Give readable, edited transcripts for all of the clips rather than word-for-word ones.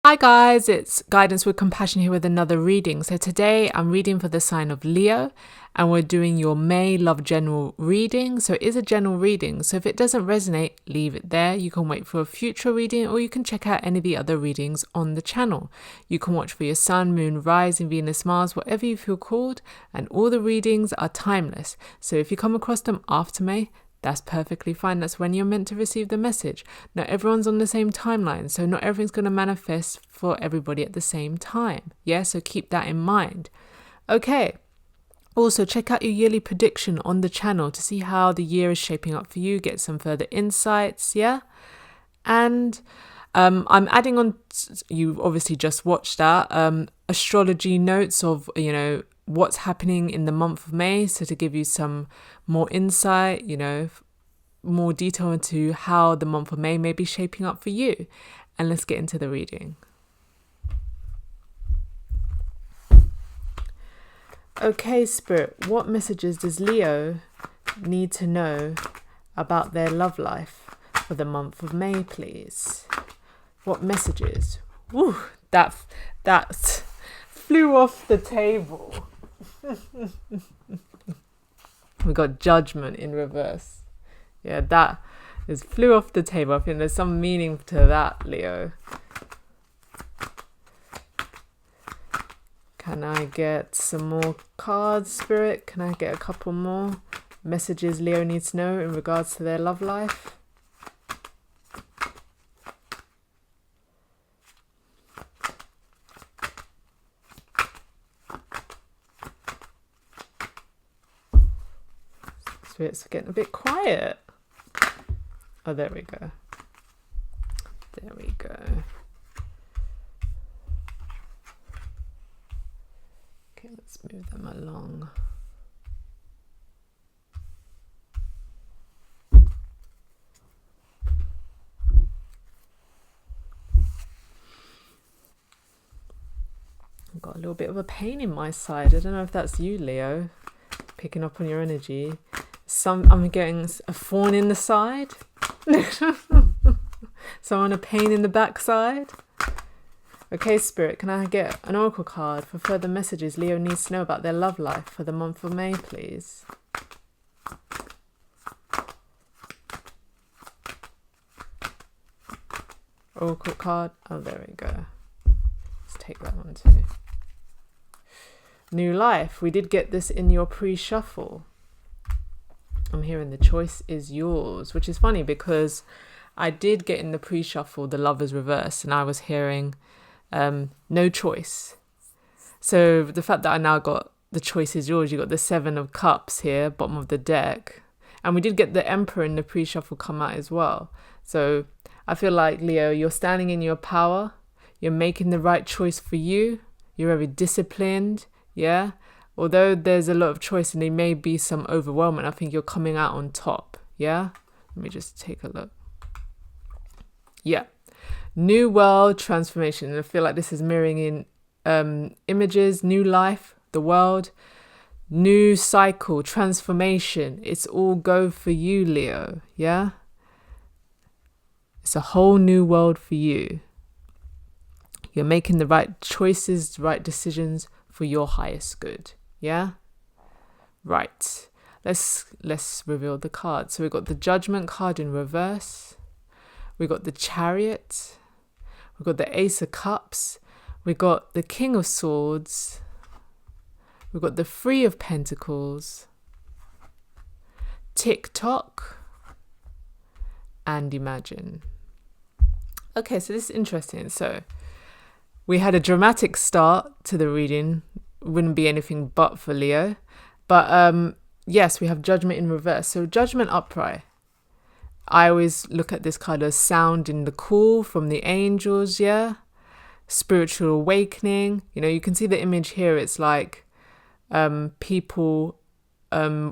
Hi guys, it's Guidance with Compassion here with another reading. So today I'm reading for the sign of Leo and we're doing your May love general reading. So it is a general reading. So if it doesn't resonate, leave it there. You can wait for a future reading or you can check out any of the other readings on the channel. You can watch for your sun, moon, rising, Venus, Mars, whatever you feel called. And all the readings are timeless. So if you come across them after May, that's perfectly fine. That's when you're meant to receive the message. Not everyone's on the same timeline, so not everything's going to manifest for everybody at the same time. Yeah, so keep that in mind. Okay. Also, check out your yearly prediction on the channel to see how the year is shaping up for you. Get some further insights. Yeah. And I'm adding on, you obviously just watched that, astrology notes of, what's happening in the month of May. So to give you some more insight, more detail into how the month of May may be shaping up for you. And let's get into the reading. Okay, Spirit, what messages does Leo need to know about their love life for the month of May, please? What messages? Woo, that flew off the table. We got judgment in reverse. Yeah, that flew off the table. I think there's some meaning to that, Leo. Can I get some more cards, Spirit? Can I get a couple more messages Leo needs to know in regards to their love life? It's getting a bit quiet. Oh, there we go. There we go. Okay, let's move them along. I've got a little bit of a pain in my side. I don't know if that's you, Leo, picking up on your energy. I'm getting a thorn in the side. Someone a pain in the backside. Okay, Spirit, can I get an oracle card for further messages Leo needs to know about their love life for the month of May, please? Oracle card. Oh, there we go. Let's take that one too. New life. We did get this in your pre-shuffle. I'm hearing the choice is yours, which is funny because I did get in the pre-shuffle the Lover's reverse and I was hearing no choice. So the fact that I now got the choice is yours, you got the 7 of Cups here, bottom of the deck. And we did get the Emperor in the pre-shuffle come out as well. So I feel like, Leo, you're standing in your power. You're making the right choice for you. You're very disciplined. Yeah. Although there's a lot of choice and there may be some overwhelming, I think you're coming out on top. Yeah? Let me just take a look. Yeah. New world transformation. And I feel like this is mirroring in images, new life, the world, new cycle, transformation. It's all go for you, Leo. Yeah? It's a whole new world for you. You're making the right choices, the right decisions for your highest good. Yeah? Right. Let's reveal the cards. So we've got the Judgment card in reverse. We've got the Chariot. We've got the Ace of Cups. We've got the King of Swords. We've got the Three of Pentacles. Tick-tock. And Imagine. Okay, so this is interesting. So we had a dramatic start to the reading. Wouldn't be anything but for Leo. But yes, we have Judgment in reverse. So Judgment upright. I always look at this kind of sound in the call from the angels, yeah? Spiritual awakening. You can see the image here. It's like people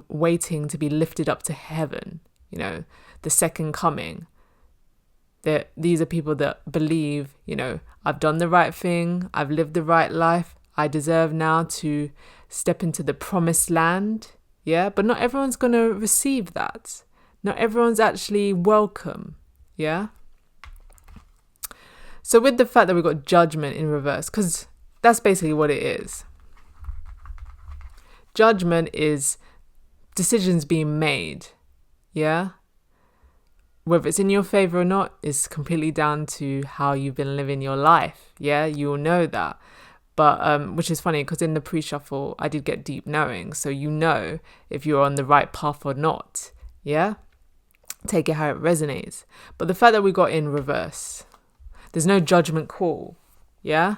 waiting to be lifted up to heaven. The second coming. These are people that believe, I've done the right thing. I've lived the right life. I deserve now to step into the promised land. Yeah, but not everyone's going to receive that. Not everyone's actually welcome. Yeah. So with the fact that we've got judgment in reverse, because that's basically what it is. Judgment is decisions being made, yeah? Whether it's in your favor or not is completely down to how you've been living your life, yeah? You'll know that. But which is funny because in the pre-shuffle, I did get deep knowing. So you know if you're on the right path or not, yeah? Take it how it resonates. But the fact that we got in reverse, there's no judgment call, yeah?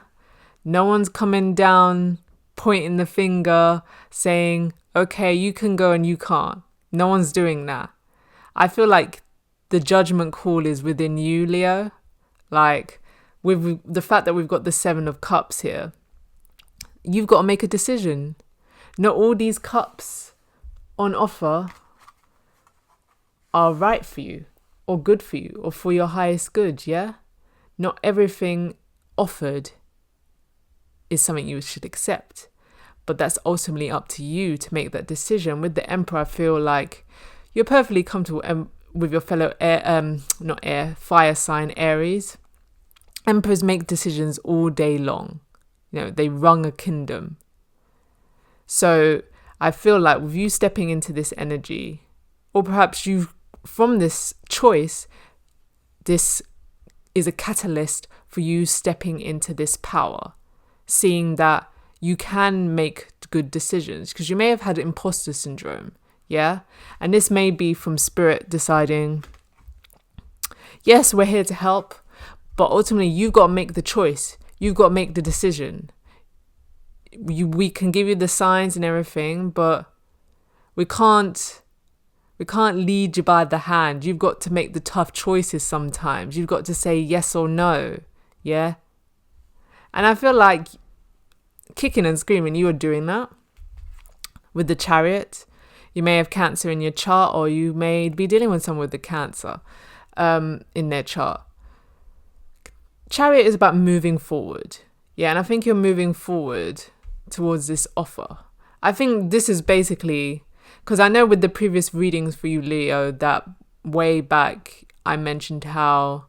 No one's coming down, pointing the finger, saying, okay, you can go and you can't. No one's doing that. I feel like the judgment call is within you, Leo. Like, with the fact that we've got the 7 of Cups here, you've got to make a decision. Not all these cups on offer are right for you, or good for you, or for your highest good, yeah? Not everything offered is something you should accept. But that's ultimately up to you to make that decision. With the Emperor, I feel like you're perfectly comfortable with your fellow fire sign Aries. Emperors make decisions all day long. You know, they run a kingdom. So I feel like with you stepping into this energy, or perhaps you, from this choice, this is a catalyst for you stepping into this power, seeing that you can make good decisions, because you may have had imposter syndrome, yeah? And this may be from spirit deciding, yes, we're here to help, but ultimately you've got to make the choice. You've got to make the decision. We can give you the signs and everything, but we can't lead you by the hand. You've got to make the tough choices sometimes. You've got to say yes or no, yeah? And I feel like kicking and screaming, you were doing that with the Chariot. You may have Cancer in your chart, or you may be dealing with someone with the Cancer in their chart. Chariot is about moving forward. Yeah, and I think you're moving forward towards this offer. I think this is basically, because I know with the previous readings for you, Leo, that way back I mentioned how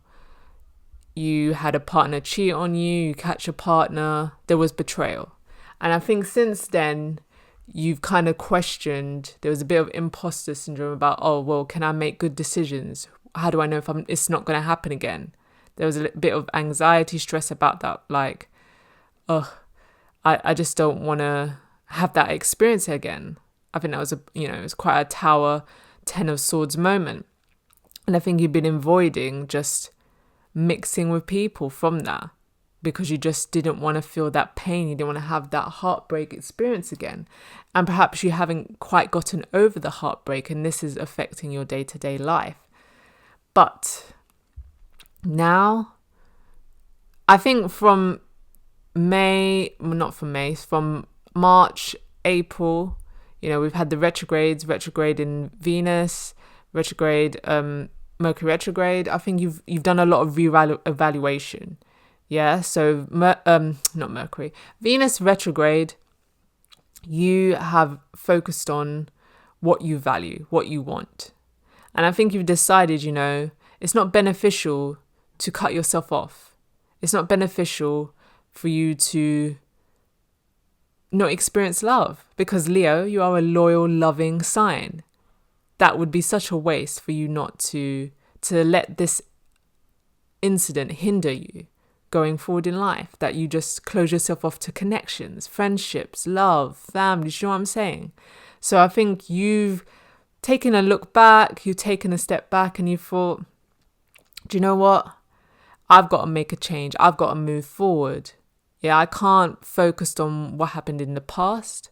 you had a partner cheat on you, you catch a partner, there was betrayal. And I think since then, you've kind of questioned, there was a bit of imposter syndrome about, oh, well, can I make good decisions? How do I know if it's not going to happen again? There was a bit of anxiety, stress about that. Like, I just don't want to have that experience again. I think that was it was quite a Tower, 10 of Swords moment. And I think you've been avoiding just mixing with people from that because you just didn't want to feel that pain. You didn't want to have that heartbreak experience again. And perhaps you haven't quite gotten over the heartbreak and this is affecting your day-to-day life. But now, I think from March, April, we've had the retrograde in Venus, retrograde, Mercury retrograde. I think you've done a lot of evaluation. Yeah, so not Mercury, Venus retrograde, you have focused on what you value, what you want. And I think you've decided, it's not beneficial to cut yourself off. It's not beneficial for you to not experience love, because Leo, you are a loyal, loving sign. That would be such a waste for you not to let this incident hinder you going forward in life, that you just close yourself off to connections, friendships, love, family. Do you know what I'm saying? So I think you've taken a look back, you've taken a step back and you thought, do you know what? I've got to make a change. I've got to move forward. Yeah, I can't focus on what happened in the past.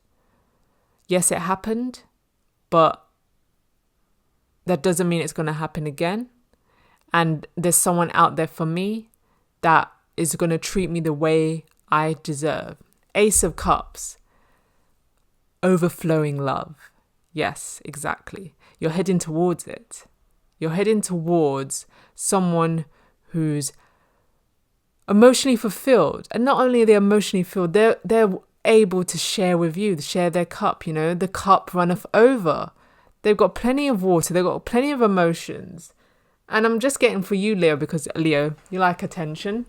Yes, it happened, but that doesn't mean it's going to happen again. And there's someone out there for me that is going to treat me the way I deserve. Ace of Cups. Overflowing love. Yes, exactly. You're heading towards it. You're heading towards someone who's emotionally fulfilled. And not only are they emotionally filled, they're able to share with you, to share their cup, the cup runneth over. They've got plenty of water. They've got plenty of emotions. And I'm just getting for you, Leo, because Leo, you like attention.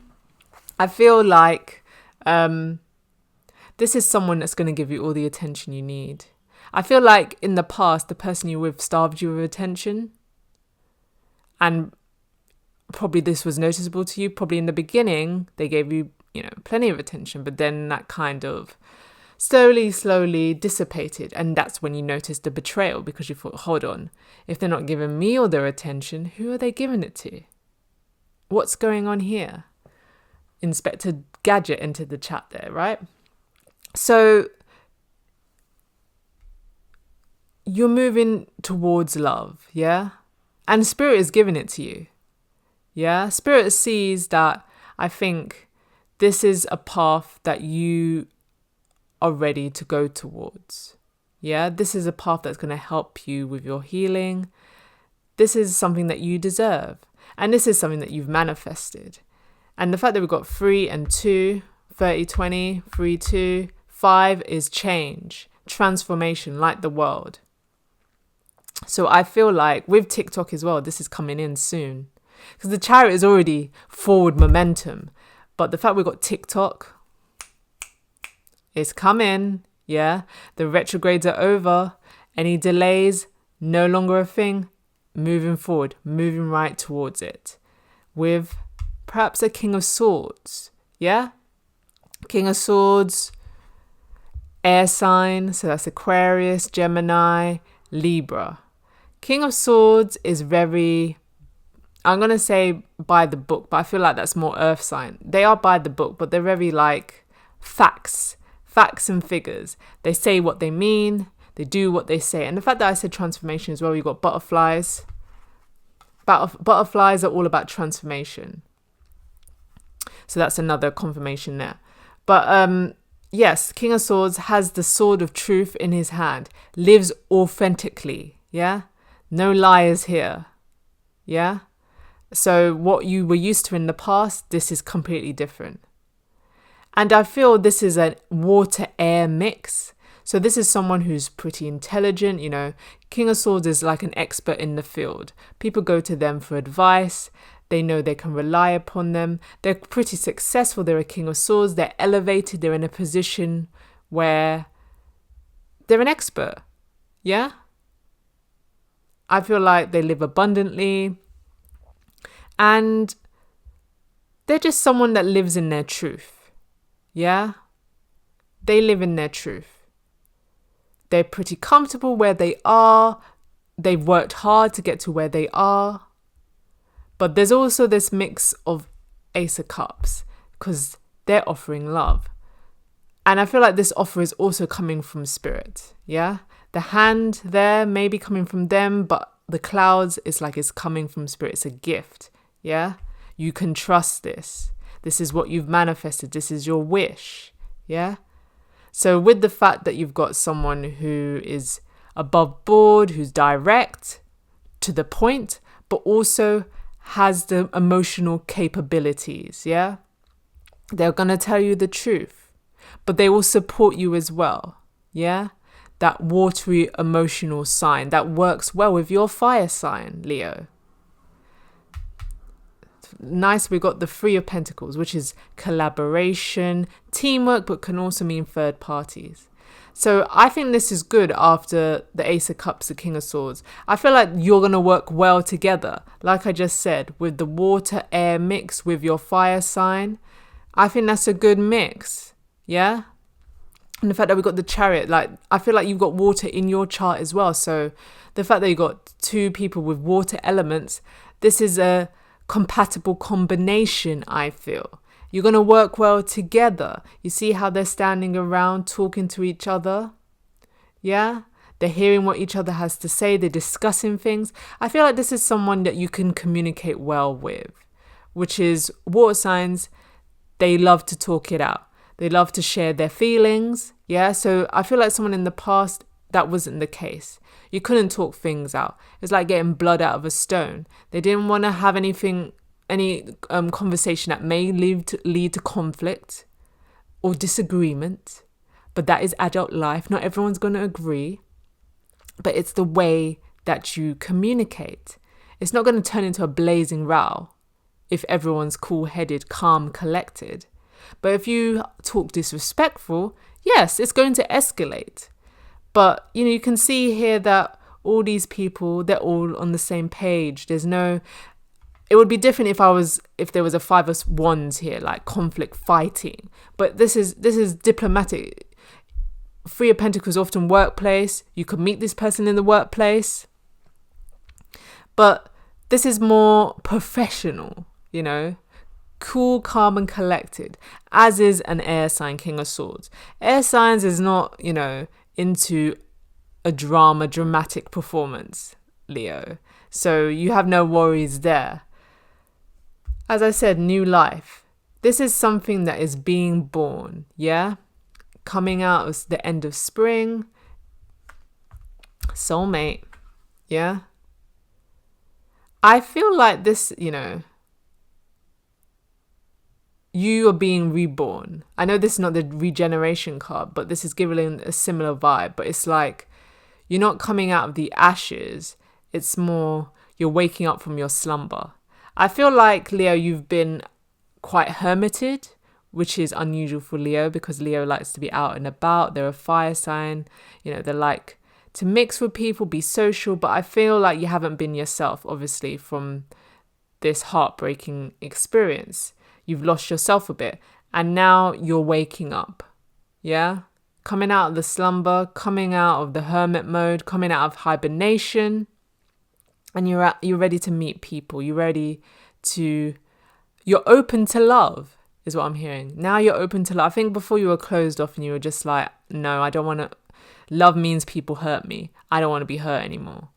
I feel like this is someone that's going to give you all the attention you need. I feel like in the past, the person you were with starved you with attention. And probably this was noticeable to you. Probably in the beginning, they gave you, plenty of attention. But then that kind of slowly dissipated. And that's when you noticed the betrayal, because you thought, hold on, if they're not giving me all their attention, who are they giving it to? What's going on here? Inspector Gadget entered the chat there, right? So you're moving towards love, yeah? And Spirit is giving it to you, yeah? Spirit sees that, I think, this is a path that you are ready to go towards, yeah? This is a path that's going to help you with your healing. This is something that you deserve. And this is something that you've manifested. And the fact that we've got 3 and 2, 30, 20, 3, 2, 5 is change, transformation, like the world. So I feel like with TikTok as well, this is coming in soon. Because the Chariot is already forward momentum. But the fact we've got TikTok, it's coming, yeah? The retrogrades are over. Any delays, no longer a thing. Moving forward, moving right towards it. With perhaps a King of Swords, yeah? King of Swords, air sign, so that's Aquarius, Gemini, Libra. King of Swords is very, I'm going to say by the book, but I feel like that's more earth sign. They are by the book, but they're very like facts and figures. They say what they mean, they do what they say. And the fact that I said transformation as well, you've got butterflies. Butterflies are all about transformation. So that's another confirmation there. But yes, King of Swords has the sword of truth in his hand, lives authentically, yeah? No liars here, yeah? So what you were used to in the past, this is completely different. And I feel this is a water-air mix. So this is someone who's pretty intelligent, King of Swords is like an expert in the field. People go to them for advice. They know they can rely upon them. They're pretty successful. They're a King of Swords. They're elevated. They're in a position where they're an expert. Yeah? I feel like they live abundantly. And they're just someone that lives in their truth. Yeah? They live in their truth. They're pretty comfortable where they are. They've worked hard to get to where they are. But there's also this mix of Ace of Cups because they're offering love. And I feel like this offer is also coming from Spirit. Yeah? The hand there may be coming from them, but the clouds is like it's coming from Spirit. It's a gift. Yeah? You can trust this. This is what you've manifested. This is your wish. Yeah? So with the fact that you've got someone who is above board, who's direct, to the point, but also has the emotional capabilities, yeah? They're going to tell you the truth, but they will support you as well, yeah? That watery emotional sign that works well with your fire sign, Leo. Nice, we got the 3 of Pentacles, which is collaboration, teamwork, but can also mean third parties. So I think this is good after the Ace of Cups, the King of Swords. I feel like you're going to work well together. Like I just said, with the water-air mix with your fire sign. I think that's a good mix. Yeah? And the fact that we got the Chariot, like I feel like you've got water in your chart as well. So the fact that you got 2 people with water elements, this is a compatible combination, I feel. You're going to work well together. You see how they're standing around talking to each other? Yeah? They're hearing what each other has to say. They're discussing things. I feel like this is someone that you can communicate well with, which is water signs. They love to talk it out. They love to share their feelings. Yeah? So I feel like someone in the past, that wasn't the case. You couldn't talk things out. It's like getting blood out of a stone. They didn't want to have any conversation that may lead to conflict or disagreement. But that is adult life. Not everyone's going to agree. But it's the way that you communicate. It's not going to turn into a blazing row. if everyone's cool-headed, calm, collected. But if you talk disrespectful, yes, it's going to escalate. But, you can see here that all these people, they're all on the same page. It would be different if there was a 5 of Wands here, like conflict, fighting. But this is diplomatic. 3 of Pentacles, often workplace. You could meet this person in the workplace. But this is more professional, cool, calm and collected, as is an air sign, King of Swords. Air signs is not, into a dramatic performance, Leo. So you have no worries there. As I said, new life. This is something that is being born, yeah? Coming out of the end of spring. Soulmate, yeah? I feel like this, you are being reborn. I know this is not the regeneration card, but this is giving a similar vibe. But it's like you're not coming out of the ashes. It's more you're waking up from your slumber. I feel like, Leo, you've been quite hermited, which is unusual for Leo because Leo likes to be out and about. They're a fire sign. They like to mix with people, be social. But I feel like you haven't been yourself, obviously, from this heartbreaking experience. You've lost yourself a bit. And now you're waking up. Yeah? Coming out of the slumber, coming out of the hermit mode, coming out of hibernation. And you're ready to meet people. You're open to love, is what I'm hearing. Now you're open to love. I think before you were closed off and you were just like, no, I don't want to. Love means people hurt me. I don't want to be hurt anymore.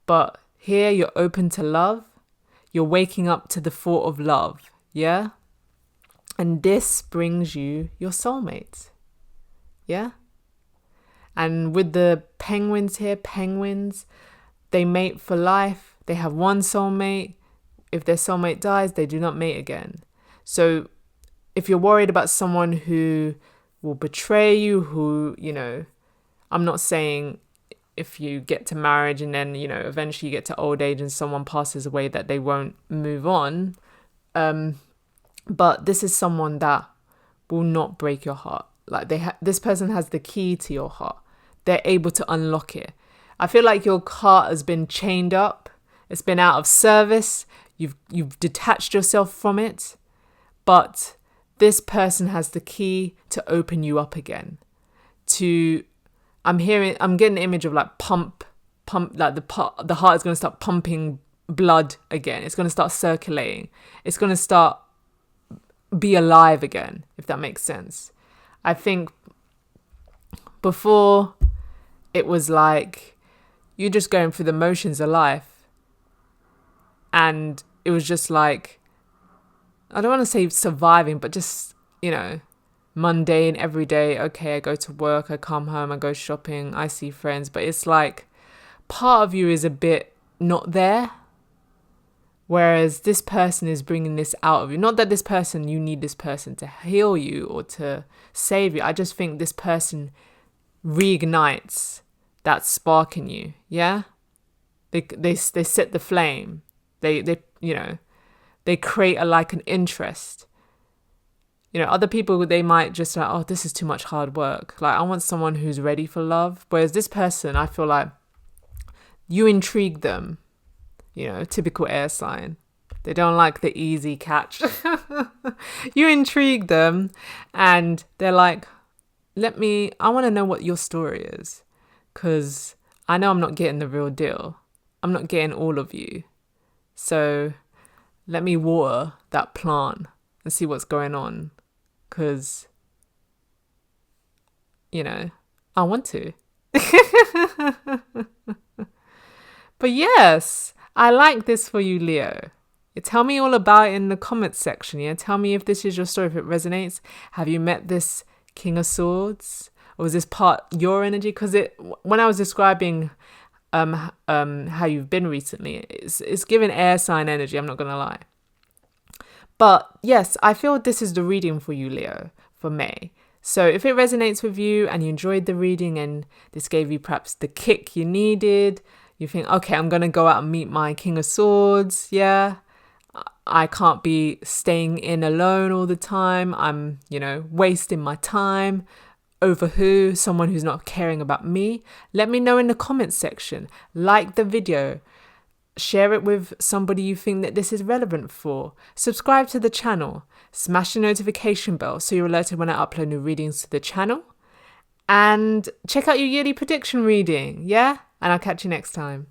But here you're open to love. You're waking up to the thought of love. Yeah? And this brings you your soulmate. Yeah? And with the penguins here, they mate for life. They have one soulmate. If their soulmate dies, they do not mate again. So if you're worried about someone who will betray you, who, I'm not saying if you get to marriage and then, eventually you get to old age and someone passes away that they won't move on. But this is someone that will not break your heart. Like this person has the key to your heart. They're able to unlock it. I feel like your heart has been chained up. It's been out of service. You've detached yourself from it. But this person has the key to open you up again. I'm getting an image of like pump, like the heart is going to start pumping blood again. It's going to start circulating. It's going to start be alive again, if that makes sense. I think before it was like you're just going through the motions of life. And it was just like, I don't want to say surviving, but just, mundane every day. Okay, I go to work, I come home, I go shopping, I see friends. But it's like part of you is a bit not there. Whereas this person is bringing this out of you. Not that you need this person to heal you or to save you. I just think this person reignites that spark in you. Yeah? They set the flame. They create an interest. Other people, they might just like, oh, this is too much hard work. Like, I want someone who's ready for love. Whereas this person, I feel like you intrigue them. Typical air sign. They don't like the easy catch. You intrigue them and they're like, I want to know what your story is. Because I know I'm not getting the real deal. I'm not getting all of you. So let me water that plant and see what's going on. Because, I want to. But yes, I like this for you, Leo. Tell me all about it in the comments section. Yeah, tell me if this is your story, if it resonates. Have you met this King of Swords? Or is this part your energy? Because when I was describing how you've been recently, it's given air sign energy, I'm not going to lie. But yes, I feel this is the reading for you, Leo, for May. So if it resonates with you and you enjoyed the reading and this gave you perhaps the kick you needed, you think, okay, I'm going to go out and meet my King of Swords. Yeah, I can't be staying in alone all the time. I'm, wasting my time over who? Someone who's not caring about me. Let me know in the comments section. Like the video. Share it with somebody you think that this is relevant for. Subscribe to the channel. Smash the notification bell so you're alerted when I upload new readings to the channel. And check out your yearly prediction reading, yeah? And I'll catch you next time.